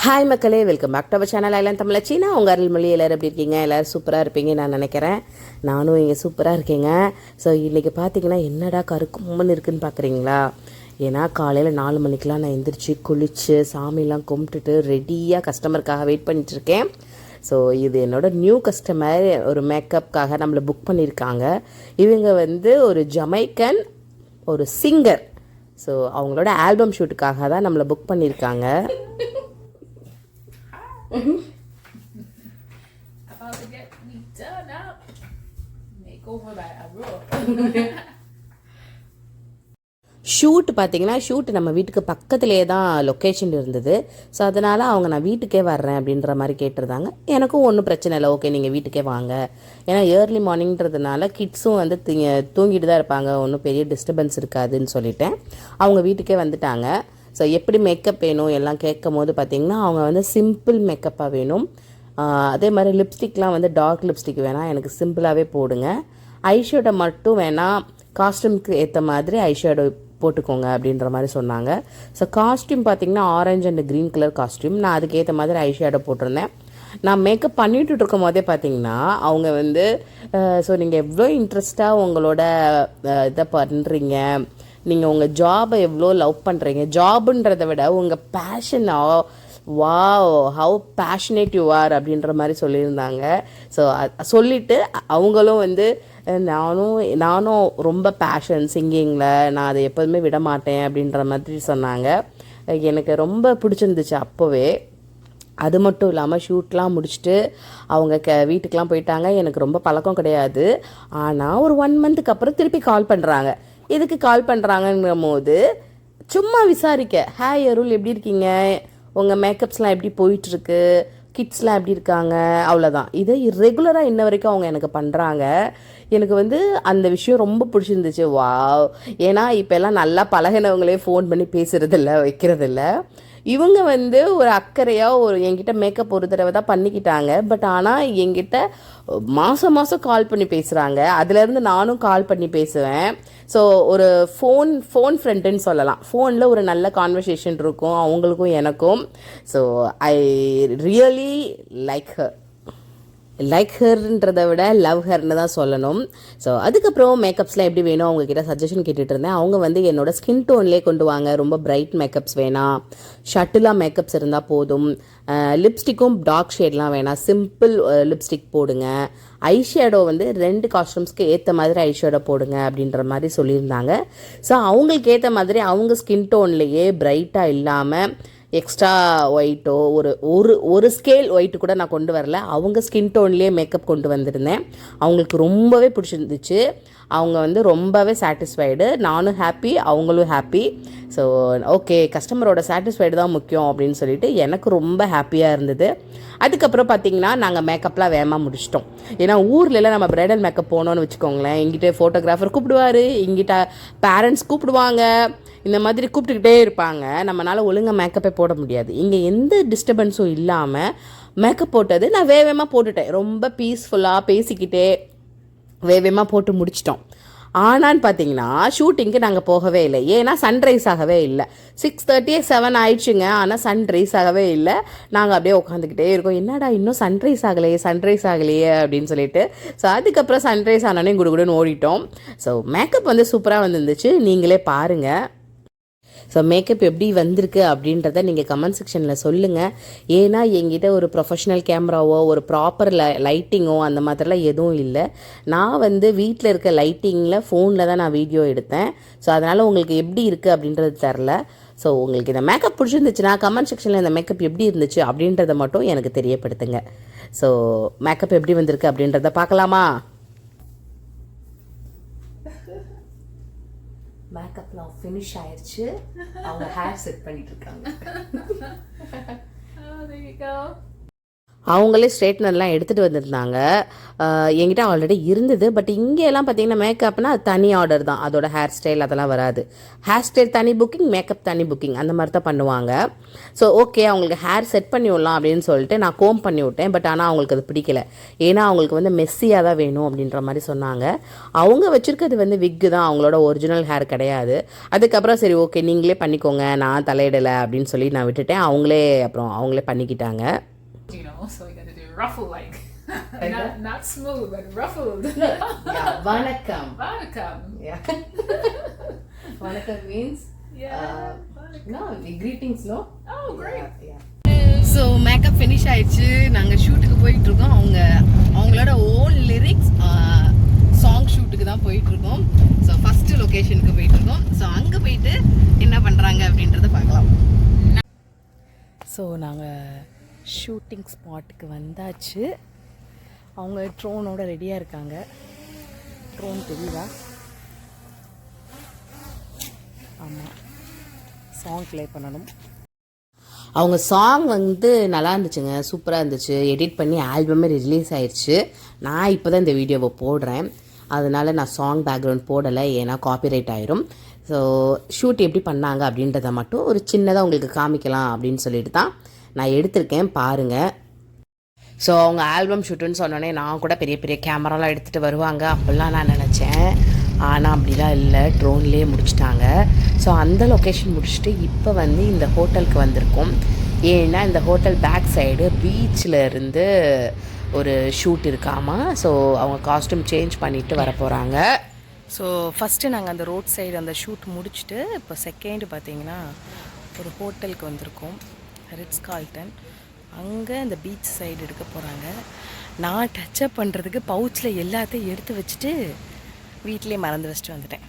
Hi மக்களே, welcome back to our channel island Tamizhachi. நான் உங்கள் அருள்மொழி. எல்லோரும் எப்படி இருக்கீங்க? எல்லோரும் சூப்பராக இருப்பீங்க நான் நினைக்கிறேன். நானும் இங்கே சூப்பராக இருக்கேங்க. ஸோ இன்றைக்கி பார்த்தீங்கன்னா என்னடா கருக்கும்னு இருக்குதுன்னு பார்க்குறீங்களா? ஏன்னா காலையில் 4 மணிக்கெலாம் நான் எந்திரிச்சு குளித்து சாமிலாம் கும்பிட்டுட்டு ரெடியாக கஸ்டமருக்காக வெயிட் பண்ணிட்டுருக்கேன். ஸோ இது என்னோடய நியூ கஸ்டமர், ஒரு மேக்கப்புக்காக நம்மளை புக் பண்ணியிருக்காங்க. இவங்க வந்து ஒரு ஜமைக்கன் ஒரு சிங்கர். ஸோ அவங்களோட ஆல்பம் ஷூட்டுக்காக தான் நம்மளை புக் பண்ணியிருக்காங்க. About to get me done up. Makeover by Abro. Shoot பார்த்தீங்கன்னா நம்ம வீட்டுக்கு பக்கத்துலேயே தான் லொக்கேஷன் இருந்தது. ஸோ அதனால் அவங்க நான் வீட்டுக்கே வர்றேன் அப்படின்ற மாதிரி கேட்டிருந்தாங்க. எனக்கும் ஒன்றும் பிரச்சனை இல்லை, ஓகே நீங்கள் வீட்டுக்கே வாங்க. ஏன்னா ஏர்லி மார்னிங்கிறதுனால கிட்ஸும் வந்து தூங்கிட்டு தான் இருப்பாங்க, ஒன்றும் பெரிய டிஸ்டர்பன்ஸ் இருக்காதுன்னு சொல்லிட்டேன். அவங்க வீட்டுக்கே வந்துட்டாங்க. ஸோ எப்படி மேக்கப் வேணும் எல்லாம் கேட்கும் போது பார்த்திங்கன்னா அவங்க வந்து சிம்பிள் மேக்கப்பாக வேணும். அதே மாதிரி லிப்ஸ்டிக்லாம் வந்து டார்க் லிப்ஸ்டிக் வேணாம், எனக்கு சிம்பிளாகவே போடுங்க. ஐஷேடோ மட்டும் வேணாம், காஸ்டியூம்க்கு ஏற்ற மாதிரி ஐஷேடோ போட்டுக்கோங்க அப்படின்ற மாதிரி சொன்னாங்க. ஸோ காஸ்டியூம் பார்த்திங்கன்னா orange and green colour costume. நான் அதுக்கேற்ற மாதிரி ஐஷேடோ போட்டிருந்தேன். நான் மேக்கப் பண்ணிட்டு இருக்கும் போதே பார்த்தீங்கன்னா அவங்க வந்து ஸோ நீங்கள் எவ்வளோ இன்ட்ரெஸ்டாக உங்களோட இதை பண்ணுறீங்க, நீங்கள் உங்கள் ஜாபை எவ்வளோ லவ் பண்ணுறீங்க, ஜாபுன்றதை விட உங்கள் பேஷனா, wow how passionate you are அப்படின்ற மாதிரி சொல்லியிருந்தாங்க. ஸோ சொல்லிவிட்டு அவங்களும் வந்து நானும் ரொம்ப பேஷன் சிங்கிங்கில், நான் அதை எப்போதுமே விட மாட்டேன் அப்படின்ற மாதிரி சொன்னாங்க. எனக்கு ரொம்ப பிடிச்சிருந்துச்சு அப்போவே. அது மட்டும் இல்லாமல் ஷூட்லாம் முடிச்சுட்டு அவங்க வீட்டுக்கெலாம் போயிட்டாங்க. எனக்கு ரொம்ப பழக்கம் கிடையாது. ஆனால் ஒரு 1 மந்த்துக்கு அப்புறம் திருப்பி கால் பண்ணுறாங்க. எதுக்கு கால் பண்ணுறாங்கங்கிற போது சும்மா விசாரிக்க, ஹாய் அருள் எப்படி இருக்கீங்க, உங்கள் மேக்கப்ஸ்லாம் எப்படி போயிட்டுருக்கு, கிட்ஸ்லாம் எப்படி இருக்காங்க, அவ்வளோதான். இதை ரெகுலராக இன்ன வரைக்கும் அவங்க எனக்கு பண்ணுறாங்க. எனக்கு வந்து அந்த விஷயம் ரொம்ப பிடிச்சிருந்துச்சு. வாவ். ஏன்னா இப்போல்லாம் நல்லா பழகினவங்களே ஃபோன் பண்ணி பேசுகிறதில்ல, வைக்கிறதில்ல. இவங்க வந்து ஒரு அக்கறையாக என்கிட்ட மேக்கப் ஒரு தடவை தான் பண்ணிக்கிட்டாங்க. பட் ஆனால் என்கிட்ட மாதம் கால் பண்ணி பேசுகிறாங்க. அதுலேருந்து நானும் கால் பண்ணி பேசுவேன். ஸோ ஒரு ஃபோன் ஃப்ரெண்டுன்னு சொல்லலாம். ஃபோனில் ஒரு நல்ல கான்வர்சேஷன் இருக்கும் அவங்களுக்கும் எனக்கும். ஸோ ஐ ரியலி லைக் ஹர்ன்றதை விட லவ் ஹர்னு தான் சொல்லணும். ஸோ அதுக்கப்புறம் மேக்கப்ஸ்லாம் எப்படி வேணும் அவங்கக்கிட்ட சஜஷன் கேட்டுட்டு இருந்தேன். அவங்க வந்து என்னோடய ஸ்கின் டோன்லேயே கொண்டு வாங்க, ரொம்ப பிரைட் மேக்கப்ஸ் வேணாம், ஷட்டிலாக மேக்கப்ஸ் இருந்தால் போதும், லிப்ஸ்டிக்கும் டார்க் ஷேட்லாம் வேணாம், சிம்பிள் லிப்ஸ்டிக் போடுங்க, ஐஷேடோ வந்து 2 காஸ்டியூம்ஸ்க்கு ஏற்ற மாதிரி ஐஷேடோ போடுங்க அப்படின்ற மாதிரி சொல்லியிருந்தாங்க. ஸோ அவங்களுக்கு ஏற்ற மாதிரி அவங்க ஸ்கின் டோன்லேயே பிரைட்டாக இல்லாமல் எக்ஸ்ட்ரா ஒயிட்டோ ஒரு ஸ்கேல் ஒயிட்டு கூட நான் கொண்டு வரல. அவங்க ஸ்கின் டோன்லேயே மேக்கப் கொண்டு வந்திருந்தேன். அவங்களுக்கு ரொம்பவே பிடிச்சிருந்துச்சு. அவங்க வந்து ரொம்பவே சாட்டிஸ்ஃபைடு. நானும் ஹாப்பி, அவங்களும் ஹாப்பி. ஸோ ஓகே, கஸ்டமரோட சாட்டிஸ்ஃபைடு தான் முக்கியம் அப்படின்னு சொல்லிட்டு எனக்கு ரொம்ப ஹாப்பியாக இருந்தது. அதுக்கப்புறம் பார்த்திங்கன்னா நாங்கள் மேக்கப்லாம் வேகமாக முடிச்சிட்டோம். ஏன்னா ஊர்லலாம் நம்ம ப்ரைடல் மேக்கப் போனோன்னு வச்சுக்கோங்களேன், இங்கிட்ட ஃபோட்டோகிராஃபர் கூப்பிடுவார், இங்கிட்ட பேரண்ட்ஸ் கூப்பிடுவாங்க, இந்த மாதிரி கூப்பிட்டுக்கிட்டே இருப்பாங்க. நம்மளால் ஒழுங்காக மேக்கப்பே போட முடியாது. இங்கே எந்த டிஸ்டர்பன்ஸும் இல்லாமல் மேக்கப் போட்டது நான் வேகமாக போட்டுட்டேன். ரொம்ப பீஸ்ஃபுல்லாக பேசிக்கிட்டே வேகமாக போட்டு முடிச்சிட்டோம். ஆனான்னு பார்த்தீங்கன்னா ஷூட்டிங்க்கு நாங்கள் போகவே இல்லை. ஏன்னா சன்ரைஸ் ஆகவே இல்லை. 6:30 7 ஆயிடுச்சுங்க. ஆனால் சன்ரைஸ் ஆகவே இல்லை. நாங்கள் அப்படியே உட்காந்துக்கிட்டே இருக்கோம், என்னடா இன்னும் சன்ரைஸ் ஆகலையே அப்படின்னு சொல்லிட்டு. ஸோ அதுக்கப்புறம் சன்ரைஸ் ஆனோடனே குடுகுடுன்னு ஓடிட்டோம். ஸோ மேக்கப் வந்து சூப்பராக வந்துருந்துச்சு, நீங்களே பாருங்கள். ஸோ மேக்கப் எப்படி வந்திருக்கு அப்படின்றத நீங்கள் கமெண்ட் செக்ஷனில் சொல்லுங்கள். ஏன்னா என்கிட்ட ஒரு ப்ரொஃபஷ்னல் கேமராவோ ஒரு ப்ராப்பர் லைட்டிங்கோ அந்த மாதிரிலாம் எதுவும் இல்லை. நான் வந்து வீட்டில் இருக்க லைட்டிங்கில் ஃபோனில் தான் நான் வீடியோ எடுத்தேன். ஸோ அதனால் உங்களுக்கு எப்படி இருக்குது அப்படின்றது தெரில. ஸோ உங்களுக்கு இந்த மேக்கப் பிடிச்சிருந்துச்சுன்னா கமெண்ட் செக்ஷனில் இந்த மேக்கப் எப்படி இருந்துச்சு அப்படின்றத மட்டும் எனக்கு தெரியப்படுத்துங்க. ஸோ மேக்கப் எப்படி வந்திருக்கு அப்படின்றத பார்க்கலாமா? மேக்கப்லாம் ஃபினிஷ் ஆயிடுச்சு. அவங்க ஹேர் செட் பண்ணிட்டு இருக்காங்க. Oh, there you go. அவங்களே ஸ்ட்ரெயிட்னர்லாம் எடுத்துகிட்டு வந்திருந்தாங்க. என்கிட்ட ஆல்ரெடி இருந்தது. பட் இங்கேலாம் பார்த்தீங்கன்னா மேக்கப்னா அது தனி ஆர்டர் தான். அதோட ஹேர் ஸ்டைல் அதெல்லாம் வராது. ஹேர் ஸ்டைல் தனி புக்கிங், மேக்கப் தனி புக்கிங் அந்த மாதிரி தான் பண்ணுவாங்க. ஸோ ஓகே, அவங்களுக்கு ஹேர் செட் பண்ணி விடலாம் அப்படின்னு சொல்லிட்டு நான் கோம் பண்ணி விட்டேன். பட் ஆனால் அவங்களுக்கு அது பிடிக்கல. ஏன்னா அவங்களுக்கு வந்து மெஸ்ஸியாக தான் வேணும் அப்படின்ற மாதிரி சொன்னாங்க. அவங்க வச்சுருக்கிறது வந்து விக்கு தான், அவங்களோட ஒரிஜினல் ஹேர் கிடையாது. அதுக்கப்புறம் சரி ஓகே நீங்களே பண்ணிக்கோங்க, நான் தலையிடலை அப்படின்னு சொல்லி நான் விட்டுட்டேன். அவங்களே பண்ணிக்கிட்டாங்க. So we got to do ruffle like. not smooth, but ruffled. Yeah, vanakkam. Vanakkam. Yeah. Vanakkam means no, greetings, no? Oh, great. Yeah. So makeup finish ஆயிடுச்சு. நாங்கள் ஷூட்டுக்கு போயிட்டுருக்கோம். அவங்களோட ஓன் லிரிக்ஸ் சாங் ஷூட்டுக்கு தான் போயிட்டுருக்கோம். ஸோ ஃபஸ்ட்டு லொக்கேஷனுக்கு போயிட்டுருக்கோம். So அங்கே போயிட்டு என்ன பண்ணுறாங்க அப்படின்றத பார்க்கலாம். ஸோ நாங்கள் ஷூட்டிங் ஸ்பாட்டுக்கு வந்தாச்சு. அவங்க ட்ரோனோட ரெடியாக இருக்காங்க. ட்ரோன் தெரியுதா? ஆமாம், சாங் ப்ளே பண்ணணும். அவங்க சாங் வந்து நல்லா இருந்துச்சுங்க, சூப்பராக இருந்துச்சு. எடிட் பண்ணி ஆல்பமே ரிலீஸ் ஆயிடுச்சு. நான் இப்போ தான் இந்த வீடியோவை போடுறேன். அதனால் நான் சாங் பேக்ரவுண்ட் போடலை, ஏன்னா காப்பிரைட் ஆயிரும். ஸோ ஷூட் எப்படி பண்ணாங்க அப்படின்றத மட்டும் ஒரு சின்னதாக உங்களுக்கு காமிக்கலாம் அப்படின்னு சொல்லிட்டு தான் நான் எடுத்திருக்கேன், பாருங்கள். ஸோ அவங்க ஆல்பம் ஷூட்டுன்னு சொன்னோன்னே நான் கூட பெரிய பெரிய கேமராலாம் எடுத்துகிட்டு வருவாங்க அப்படிலாம் நான் நினச்சேன். ஆனால் அப்படிலாம் இல்லை, ட்ரோன்லேயே முடிச்சிட்டாங்க. ஸோ அந்த லொக்கேஷன் முடிச்சுட்டு இப்போ வந்து இந்த ஹோட்டலுக்கு வந்திருக்கோம். ஏன்னா இந்த ஹோட்டல் பேக் சைடு பீச்சில் இருந்து ஒரு ஷூட் இருக்காமா. ஸோ அவங்க காஸ்ட்யூம் சேஞ்ச் பண்ணிவிட்டு வர போகிறாங்க. ஸோ ஃபஸ்ட்டு நாங்கள் அந்த ரோட் சைடு அந்த ஷூட் முடிச்சுட்டு இப்போ செகண்ட் பார்த்திங்கன்னா ஒரு ஹோட்டலுக்கு வந்திருக்கோம், ரிட்ஸ் கால்டன். அங்கே அந்த பீச் சைடு எடுக்க போகிறாங்க. நான் டச்சப் பண்ணுறதுக்கு பவுச்சில் எல்லாத்தையும் எடுத்து வச்சுட்டு வீட்டிலே மறந்து வச்சுட்டு வந்துட்டேன்.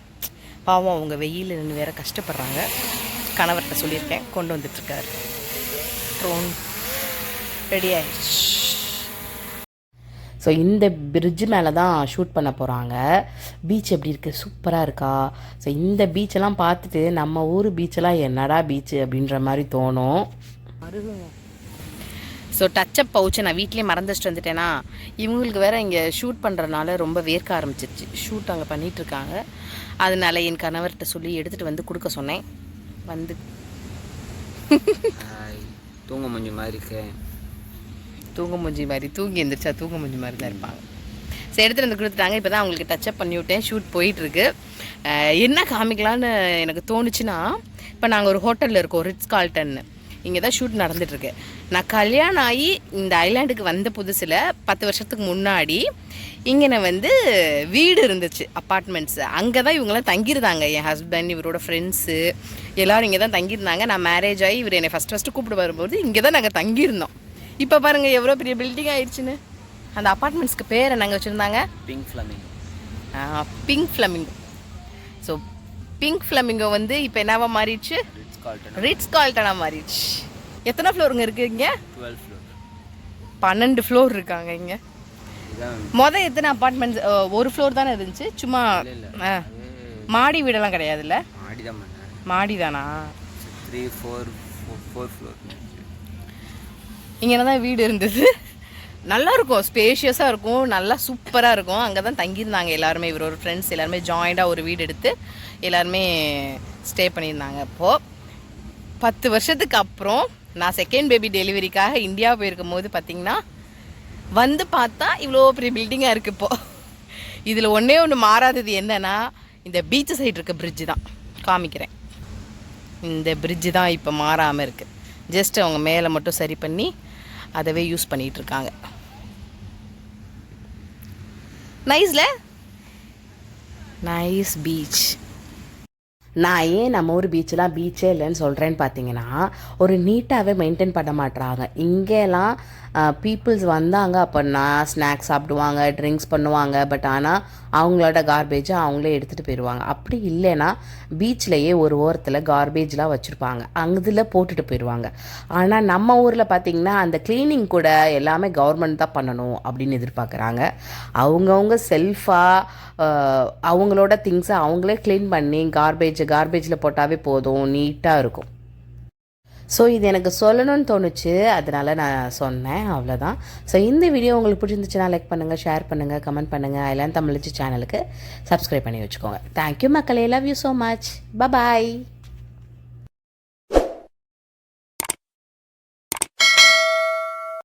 பாவம் அவங்க வெயில் நின்று வேறு கஷ்டப்படுறாங்க. கணவர்கிட்ட சொல்லியிருக்கேன், கொண்டு வந்துட்டுருக்காரு. ட்ரோன் ரெடி ஆயிடுச்சு. ஸோ இந்த பிரிட்ஜு மேலே தான் ஷூட் பண்ண போகிறாங்க. பீச் எப்படி இருக்குது, சூப்பராக இருக்கா? ஸோ இந்த பீச்செல்லாம் பார்த்துட்டு நம்ம ஊர் பீச்செல்லாம் என்னடா பீச்சு அப்படின்ற மாதிரி தோணும். ஸோ டச்சப் பவுச்சை நான் வீட்லேயே மறந்து வச்சுட்டு வந்துட்டேன்னா, இவங்களுக்கு வேறு இங்கே ஷூட் பண்ணுறதுனால ரொம்ப வேர்க்க ஆரம்பிச்சிருச்சு. ஷூட் அங்கே பண்ணிகிட்ருக்காங்க. அதனால என் கணவர்கிட்ட சொல்லி எடுத்துகிட்டு வந்து கொடுக்க சொன்னேன். வந்து தூங்க மூஞ்சி மாதிரி இருக்கேன். தூங்க மூஞ்சி மாதிரி தூங்கி எழுந்திரிச்சா தூங்க மூஞ்சி மாதிரி தான் இருப்பாங்க. ஸோ எடுத்துகிட்டு வந்து கொடுத்துட்டாங்க. இப்போ தான் அவங்களுக்கு டச்சப் பண்ணி விட்டேன். ஷூட் போயிட்டுருக்கு. என்ன காமிக்கலான்னு எனக்கு தோணுச்சுன்னா, இப்போ நாங்கள் ஒரு ஹோட்டலில் இருக்கோம், ரிட்ஸ் கால்டன்னு. இங்கே தான் ஷூட் நடந்துகிட்ருக்கு. நான் கல்யாணம் ஆகி இந்த ஐலாண்டுக்கு வந்த புதுசில் 10 வருஷத்துக்கு முன்னாடி இங்கே வந்து வீடு இருந்துச்சு, அப்பார்ட்மெண்ட்ஸு. அங்கே தான் இவங்களாம் தங்கியிருந்தாங்க. என் ஹஸ்பண்ட், இவரோட ஃப்ரெண்ட்ஸு எல்லோரும் இங்கே தான் தங்கியிருந்தாங்க. நான் மேரேஜ் ஆகி இவர் என்னை ஃபஸ்ட்டு கூப்பிட்டு வரும்போது இங்கே தான் நாங்கள் தங்கியிருந்தோம். இப்போ பாருங்கள் எவ்வளோ பெரிய பில்டிங் ஆயிடுச்சுன்னு. அந்த அப்பார்ட்மெண்ட்ஸ்க்கு பேரை நாங்கள் வச்சுருந்தாங்க pink flamingo. Pink flamingo. So pink flamingo வந்து இப்போ என்னவா மாறிடுச்சு? ரிட்ஸ் கால்டனாக மாறிடுச்சு. எத்தனை ஃப்ளோருங்க இருக்குது இங்கே? 12 ஃப்ளோர். 12 ஃப்ளோர் இருக்காங்க இங்கே. மொதல் எத்தனை அப்பார்ட்மெண்ட்ஸ்? ஒரு ஃப்ளோர் தானே இருந்துச்சு, சும்மா மாடி வீடெல்லாம் கிடையாதுல்ல? மாடி தானா? 3, 4 ஃப்ளோர். இங்கே தான் வீடு இருந்தது. நல்லாயிருக்கும், ஸ்பேஷியஸாக இருக்கும், நல்லா சூப்பராக இருக்கும். அங்கே தான் தங்கியிருந்தாங்க எல்லாருமே. இவரோட ஃப்ரெண்ட்ஸ் எல்லாருமே ஜாயிண்டாக ஒரு வீடு எடுத்து எல்லாருமே ஸ்டே பண்ணியிருந்தாங்க. இப்போது 10 வருஷத்துக்கு அப்புறம் நான் செகண்ட் பேபி டெலிவரிக்காக இந்தியா போயிருக்கும் போது பார்த்திங்கன்னா வந்து பார்த்தா இவ்வளோ பெரிய பில்டிங்காக இருக்குது. இப்போது இதில் ஒன்று மாறாதது என்னென்னா, இந்த பீச் சைடு இருக்க பிரிட்ஜு தான் காமிக்கிறேன். இந்த பிரிட்ஜு தான் இப்போ மாறாமல் இருக்குது. ஜஸ்ட் அவங்க மேலே மட்டும் சரி பண்ணி அதவே யூஸ் பண்ணிகிட்ருக்காங்க. நைஸ்ல, நைஸ் பீச். நான் ஏன் நம்ம ஊர் பீச்செலாம் பீச்சே இல்லைன்னு சொல்கிறேன்னு பார்த்தீங்கன்னா, ஒரு நீட்டாகவே மெயின்டைன் பண்ண மாட்டுறாங்க. இங்கேலாம் பீப்புள்ஸ் வந்தாங்க அப்படின்னா ஸ்நாக்ஸ் சாப்பிடுவாங்க, ட்ரிங்க்ஸ் பண்ணுவாங்க. பட் ஆனால் அவங்களோட கார்பேஜை அவங்களே எடுத்துகிட்டு போயிடுவாங்க. அப்படி இல்லைன்னா பீச்லேயே ஒரு ஓரத்தில் கார்பேஜ்லாம் வச்சுருப்பாங்க, அதில் போட்டுட்டு போயிடுவாங்க. ஆனால் நம்ம ஊரில் பார்த்திங்கன்னா அந்த க்ளீனிங் கூட எல்லாமே கவர்மெண்ட் தான் பண்ணணும் அப்படின்னு எதிர்பார்க்குறாங்க. அவங்கவுங்க செல்ஃபாக அவங்களோட திங்ஸை அவங்களே க்ளீன் பண்ணி கார்பேஜில் போட்டாவே போதும், நீட்டாக இருக்கும். ஸோ இது எனக்கு சொல்லணும்னு தோணுச்சு, அதனால நான் சொன்னேன், அவ்வளோதான். ஸோ இந்த வீடியோ உங்களுக்கு பிடிச்சிருந்துச்சுன்னா லைக் பண்ணுங்கள், ஷேர் பண்ணுங்கள், கமெண்ட் பண்ணுங்கள். ஐ லேர்ன் தமிழ் சேனலுக்கு சப்ஸ்கிரைப் பண்ணி வச்சுக்கோங்க. தேங்க்யூ மக்களே, love you so much, bye.